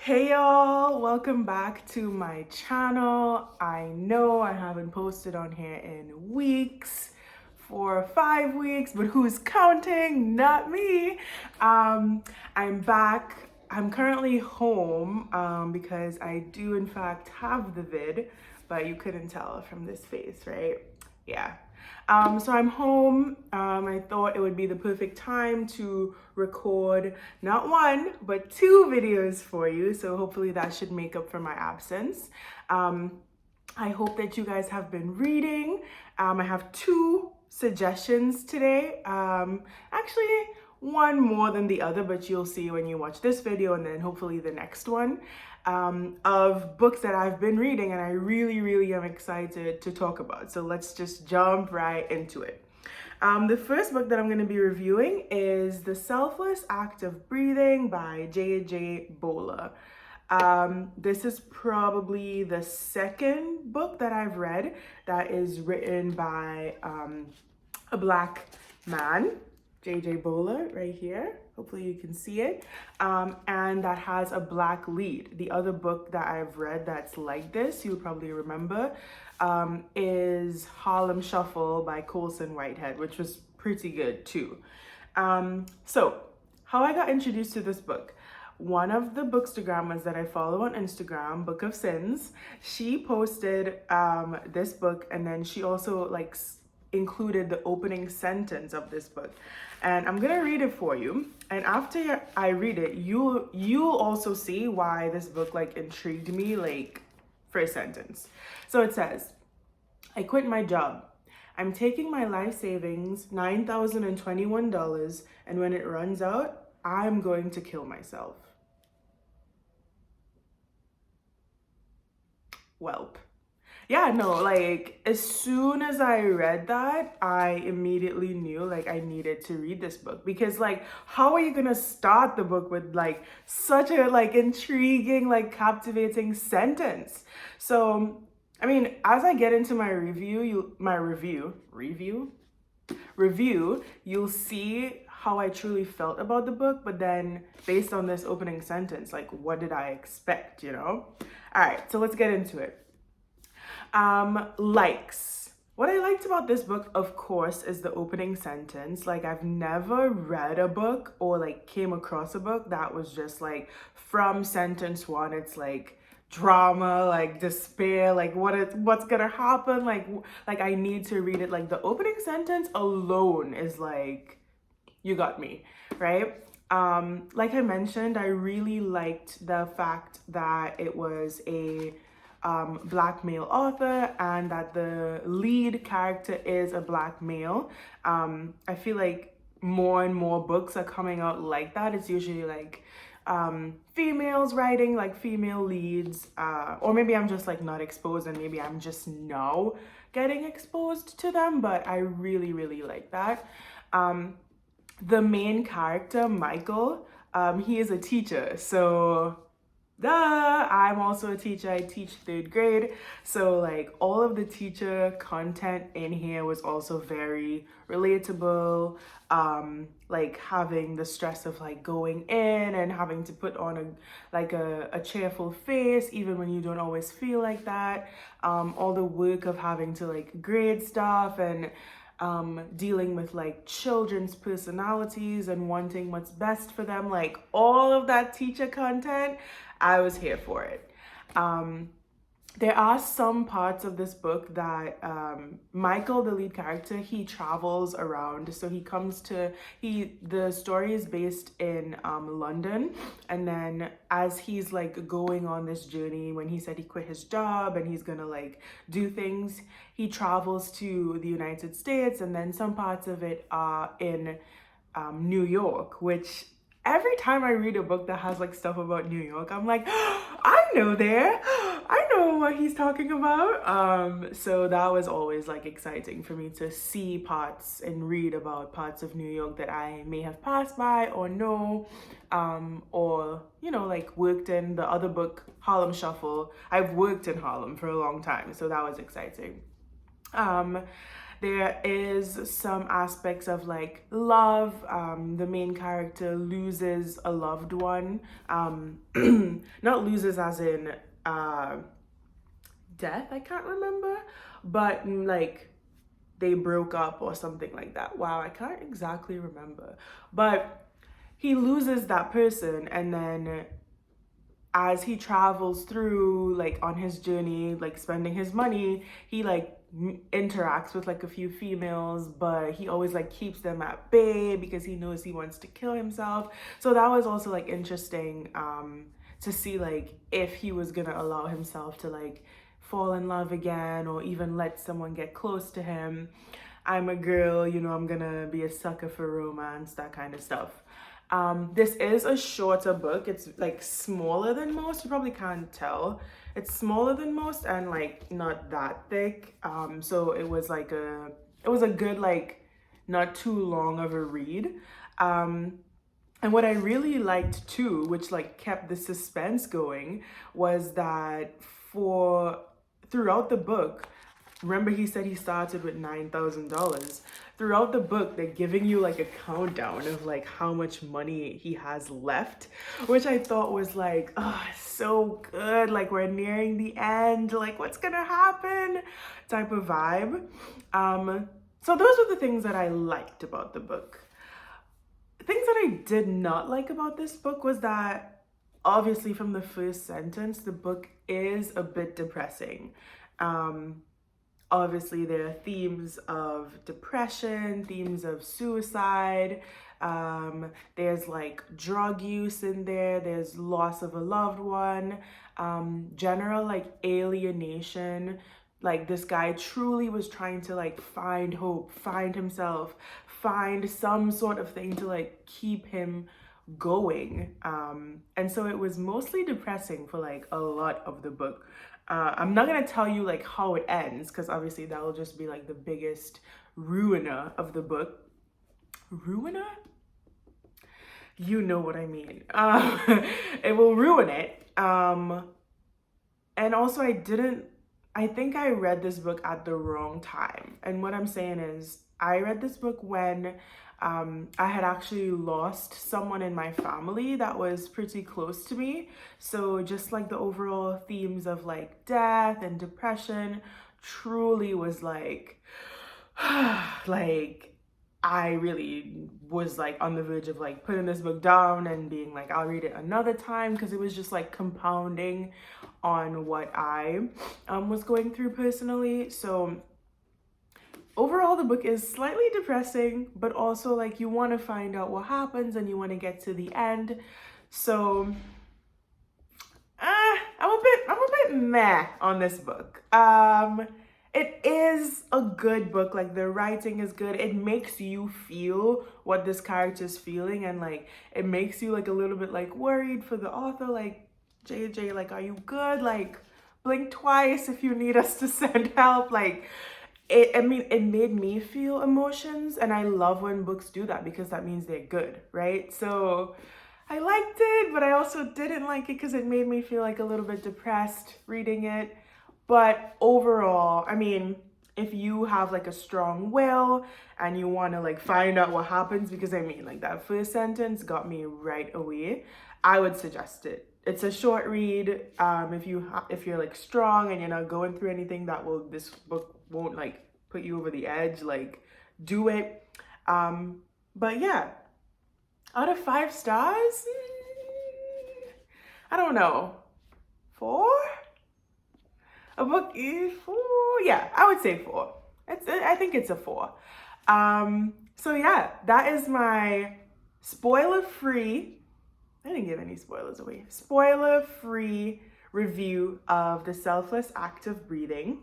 Hey y'all, welcome back to my channel. I know I haven't posted on here in weeks, 4 or 5 weeks, but who's counting? Not me. I'm back. I'm currently home because I do in fact have the vid, but you couldn't tell from this face, right? Yeah. So I'm home. I thought it would be the perfect time to record not one, but two videos for you. So hopefully that should make up for my absence. I hope that you guys have been reading. I have two suggestions today. Actually, one more than the other, but you'll see when you watch this video and then hopefully the next one, of books that I've been reading and I really am excited to talk about. So let's just jump right into it. The first book that I'm going to be reviewing is The Selfless Act of Breathing by J.J. Bola. This is probably the second book that I've read that is written by a Black man, J.J. Bola, right here. Hopefully you can see it. And that has a Black lead. The other book that I've read that's like this, you probably remember, is Harlem Shuffle by Colson Whitehead, which was pretty good too. So how I got introduced to this book. One of the bookstagrammers that I follow on Instagram, Book of Sins, she posted this book, and then she also included the opening sentence of this book, and I'm gonna read it for you, and after I read it, you'll also see why this book intrigued me for a sentence. So it says, I quit my job. I'm taking my life savings, $9,021, and when it runs out, I'm going to kill myself. Welp. Yeah, no, as soon as I read that, I immediately knew I needed to read this book, because how are you gonna start the book with such a intriguing, captivating sentence? So I mean, as I get into my review, you'll see how I truly felt about the book, but then based on this opening sentence, what did I expect, All right, so let's get into it. Likes. What I liked about this book, of course, is the opening sentence. I've never read a book or came across a book that was just from sentence one, it's drama, despair, what's gonna happen, I need to read it. The opening sentence alone is you got me, right? Like I mentioned, I really liked the fact that it was a Black male author and that the lead character is a Black male. I feel more and more books are coming out like that. It's usually females writing female leads, or maybe I'm just not exposed, and maybe I'm just now getting exposed to them, but I really like that. The main character, Michael, he is a teacher, so I'm also a teacher. I teach 3rd grade, so all of the teacher content in here was also very relatable. Having the stress of going in and having to put on a cheerful face even when you don't always feel like that. All the work of having to grade stuff and dealing with children's personalities and wanting what's best for them, all of that teacher content, I was here for it. There are some parts of this book that Michael, the lead character, he travels around. So the story is based in London, and then as he's going on this journey, when he said he quit his job and he's gonna do things, he travels to the United States, and then some parts of it are in New York, which every time I read a book that has stuff about New York, I'm I know there. I know what he's talking about. So that was always exciting for me to see parts and read about parts of New York that I may have passed by or know, or worked in. The other book, Harlem Shuffle, I've worked in Harlem for a long time, so that was exciting. There is some aspects of like love. The main character loses a loved one. Not loses as in death, I can't remember, but like they broke up or something like that. Wow, I can't exactly remember. But he loses that person, and then as he travels through like on his journey, like spending his money, he like interacts with like a few females, but he always like keeps them at bay because he knows he wants to kill himself. So that was also like interesting to see like if he was gonna allow himself to like fall in love again or even let someone get close to him. I'm a girl, you know, I'm gonna be a sucker for romance, that kind of stuff. This is a shorter book. It's like smaller than most. You probably can't tell. It's smaller than most and like not that thick. So it was a good like not too long of a read. And what I really liked too, which like kept the suspense going, was that for throughout the book, remember he said he started with $9,000. Throughout the book, they're giving you like a countdown of like how much money he has left, which I thought was like, oh, so good. Like we're nearing the end, like what's gonna happen type of vibe. So those were the things that I liked about the book. Things that I did not like about this book was that obviously from the first sentence, the book is a bit depressing. Obviously there are themes of depression, themes of suicide, there's like drug use in there, there's loss of a loved one, general like alienation. Like this guy truly was trying to like find hope, find himself, find some sort of thing to like keep him going. And so it was mostly depressing for like a lot of the book. I'm not gonna tell you like how it ends because obviously that will just be like the biggest ruiner of the book. Ruiner? You know what I mean. It will ruin it. And also I think I read this book at the wrong time. And what I'm saying is I read this book when I had actually lost someone in my family that was pretty close to me. So just like the overall themes of like death and depression truly was like, like I really was like on the verge of like putting this book down and being like, I'll read it another time because it was just like compounding on what I was going through personally. So overall, the book is slightly depressing, but also like you want to find out what happens and you want to get to the end. So I'm a bit meh on this book. It is a good book. Like the writing is good. It makes you feel what this character is feeling, and like it makes you like a little bit like worried for the author. Like JJ, like are you good? Like blink twice if you need us to send help. Like it made me feel emotions, and I love when books do that because that means they're good, right? So I liked it, but I also didn't like it because it made me feel like a little bit depressed reading it. But overall, I mean, if you have like a strong will and you want to like find out what happens, because I mean, like that first sentence got me right away, I would suggest it. It's a short read. If you're like strong and you're not going through anything this book won't like put you over the edge, like do it. But yeah, out of 5 stars, I don't know, 4? A book is 4? Yeah, I would say 4. I think it's a 4. So yeah, that is my spoiler-free, I didn't give any spoilers away, spoiler-free review of The Selfless Act of Breathing.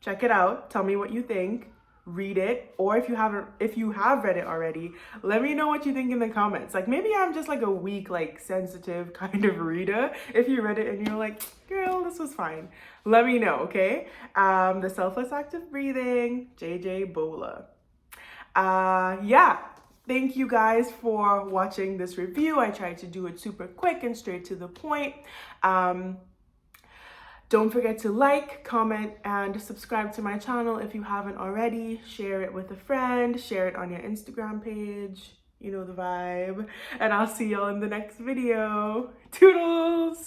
Check it out. Tell me what you think. Read it, or if you have read it already, let me know what you think in the comments. Like maybe I'm just like a weak, like sensitive kind of reader. If you read it and you're like, girl, this was fine, let me know, okay? The Selfless Act of Breathing, JJ Bola. Yeah, thank you guys for watching this review. I tried to do it super quick and straight to the point. Don't forget to like, comment, and subscribe to my channel if you haven't already. Share it with a friend, share it on your Instagram page. You know the vibe. And I'll see y'all in the next video. Toodles!